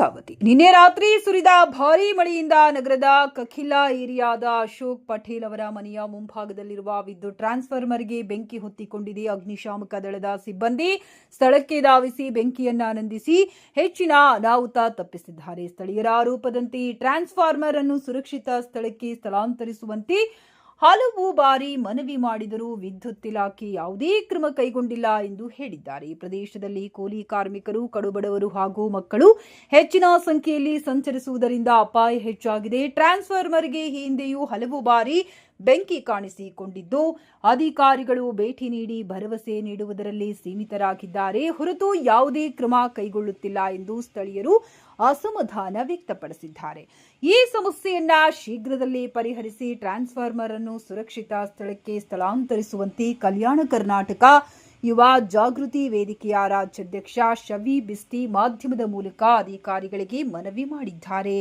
ಗಂಗಾವತಿ. ನಿನ್ನೆ ರಾತ್ರಿ ಸುರಿದ ಭಾರೀ ಮಳೆಯಿಂದ ನಗರದ ಕಖಿಲಾ ಏರಿಯಾದ ಅಶೋಕ್ ಪಟೇಲ್ ಅವರ ಮನೆಯ ಮುಂಭಾಗದಲ್ಲಿರುವ ವಿದ್ಯುತ್ ಟ್ರಾನ್ಸ್ಫಾರ್ಮರ್ಗೆ ಬೆಂಕಿ ಹೊತ್ತಿಕೊಂಡಿದೆ. ಅಗ್ನಿಶಾಮಕ ದಳದ ಸಿಬ್ಬಂದಿ ಸ್ಥಳಕ್ಕೆ ಧಾವಿಸಿ ಬೆಂಕಿಯನ್ನ ನಂದಿಸಿ ಹೆಚ್ಚಿನ ಅನಾಹುತ ತಪ್ಪಿಸಿದ್ದಾರೆ. ಸ್ಥಳೀಯರ ಆರೋಪದಂತೆ ಈ ಟ್ರಾನ್ಸ್ಫಾರ್ಮರ್ ಅನ್ನು ಸುರಕ್ಷಿತ ಸ್ಥಳಕ್ಕೆ ಸ್ಥಳಾಂತರಿಸುವಂತೆ ಹಲವು ಬಾರಿ ಮನವಿ ಮಾಡಿದರೂ ವಿದ್ಯುತ್ ಇಲಾಖೆ ಯಾವುದೇ ಕ್ರಮ ಕೈಗೊಂಡಿಲ್ಲ ಎಂದು ಹೇಳಿದ್ದಾರೆ. ಈ ಪ್ರದೇಶದಲ್ಲಿ ಕೂಲಿ ಕಾರ್ಮಿಕರು, ಕಡುಬಡವರು ಹಾಗೂ ಮಕ್ಕಳು ಹೆಚ್ಚಿನ ಸಂಖ್ಯೆಯಲ್ಲಿ ಸಂಚರಿಸುವುದರಿಂದ ಅಪಾಯ ಹೆಚ್ಚಾಗಿದೆ. ಟ್ರಾನ್ಸ್ಫಾರ್ಮರ್ಗೆ ಈ ಹಿಂದೆಯೂ ಹಲವು ಬಾರಿ ಬೆಂಕಿ ಕಾಣಿಸಿಕೊಂಡಿದ್ದು, ಅಧಿಕಾರಿಗಳು ಭೇಟಿ ನೀಡಿ ಭರವಸೆ ನೀಡುವುದರಲ್ಲಿ ಸೀಮಿತರಾಗಿದ್ದಾರೆ ಹೊರತು ಯಾವುದೇ ಕ್ರಮ ಕೈಗೊಳ್ಳುತ್ತಿಲ್ಲ ಎಂದು ಸ್ಥಳೀಯರು ಅಸಮಾಧಾನ ವ್ಯಕ್ತಪಡಿಸಿದ್ದಾರೆ. ಈ ಸಮಸ್ಯೆಯನ್ನ ಶೀಘ್ರದಲ್ಲೇ ಪರಿಹರಿಸಿ ಟ್ರಾನ್ಸ್ಫಾರ್ಮರ್ ಅನ್ನು ಸುರಕ್ಷಿತ ಸ್ಥಳಕ್ಕೆ ಸ್ಥಳಾಂತರಿಸುವಂತೆ ಕಲ್ಯಾಣ ಕರ್ನಾಟಕ ಯುವ ಜಾಗೃತಿ ವೇದಿಕೆಯ ರಾಜ್ಯಾಧ್ಯಕ್ಷ ಶವಿ ಬಿಸ್ಟಿ ಮಾಧ್ಯಮದ ಮೂಲಕ ಅಧಿಕಾರಿಗಳಿಗೆ ಮನವಿ ಮಾಡಿದ್ದಾರೆ.